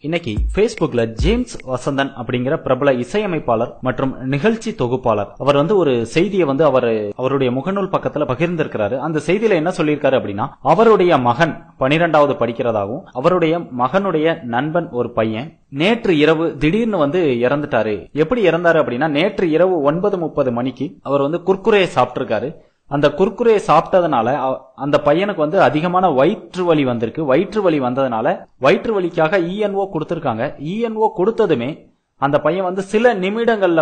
இன்னைக்கு Facebookல ஜேம்ஸ் வசந்தன் அப்படிங்கிற பிரபல இசையமைப்பாளர் மற்றும் நிகழ்ச்சி தொகுப்பாளர் அவர் ஒரு செய்தியை அவருடைய முகநூல் பக்கத்துல பகிர்ந்திருக்கிறாரு. அந்த செய்தியில என்ன சொல்லியிருக்காரு அப்படின்னா, அவருடைய மகன் 12வது படிக்கிறதாகவும் அவருடைய மகனுடைய நண்பன் ஒரு பையன் நேற்று இரவு திடீர்னு இறந்துட்டாரு. எப்படி இறந்தாரு அப்படின்னா, நேற்று இரவு 9:30 மணிக்கு அவர் குர்குரே சாப்பிட்டிருக்காரு. அந்த குர்குரே சாப்பிட்டதுனால அந்த பையனுக்கு அதிகமான வயிற்று வலி வந்திருக்கு. வயிற்று வலி வந்ததுனால வயிற்று வலிக்காக இஎன்ஓ கொடுத்திருக்காங்க. இஎன்ஓ கொடுத்ததுமே அந்த பையன் சில நிமிடங்கள்ல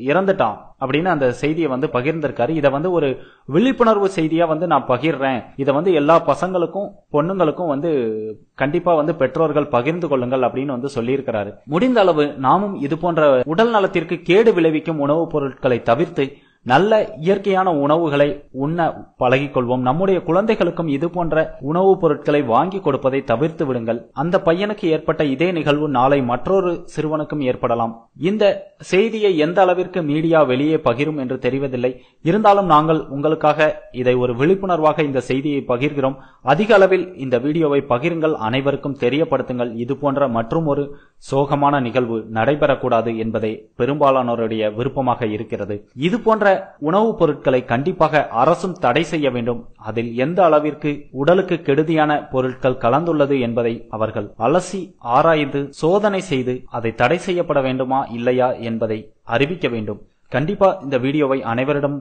இறந்துட்டான் அப்படின்னு அந்த செய்தியை பகிர்ந்திருக்காரு. இத ஒரு விழிப்புணர்வு செய்தியா நான் பகிர்றேன். இத எல்லா பசங்களுக்கும் பொண்ணுங்களுக்கும் கண்டிப்பா பெற்றோர்கள் பகிர்ந்து கொள்ளுங்கள் அப்படின்னு சொல்லியிருக்கிறாரு. முடிந்த அளவு நாமும் இது போன்ற உடல் நலத்திற்கு கேடு விளைவிக்கும் உணவுப் பொருட்களை தவிர்த்து நல்ல இயற்கையான உணவுகளை உண்ண பழகிக்கொள்வோம். நம்முடைய குழந்தைகளுக்கும் இது போன்ற உணவுப் பொருட்களை வாங்கி கொடுப்பதை தவிர்த்து விடுங்கள். அந்த பையனுக்கு ஏற்பட்ட இதே நிகழ்வு நாளை மற்றொரு சிறுவனுக்கும் ஏற்படலாம். இந்த செய்தியை எந்த அளவிற்கு மீடியா வெளியே பகிரும் என்று தெரிவதில்லை. இருந்தாலும் நாங்கள் உங்களுக்காக இதை ஒரு விழிப்புணர்வாக இந்த செய்தியை பகிர்கிறோம். அதிக அளவில் இந்த வீடியோவை பகிருங்கள், அனைவருக்கும் தெரியப்படுத்துங்கள். இது போன்ற மற்றும் ஒரு சோகமான நிகழ்வு நடைபெறக்கூடாது என்பதே பெரும்பாலானோருடைய விருப்பமாக இருக்கிறது. இது போன்ற உணவுப் பொருட்களை கண்டிப்பாக அரசும் தடை செய்ய வேண்டும். அதில் எந்த அளவிற்கு உடலுக்கு கெடுதியான பொருட்கள் கலந்துள்ளது என்பதை அவர்கள் அலசி ஆராய்ந்து சோதனை செய்து அதை தடை செய்யப்பட வேண்டுமா இல்லையா என்பதை அறிவிக்க வேண்டும். கண்டிப்பா இந்த வீடியோவை அனைவரிடம்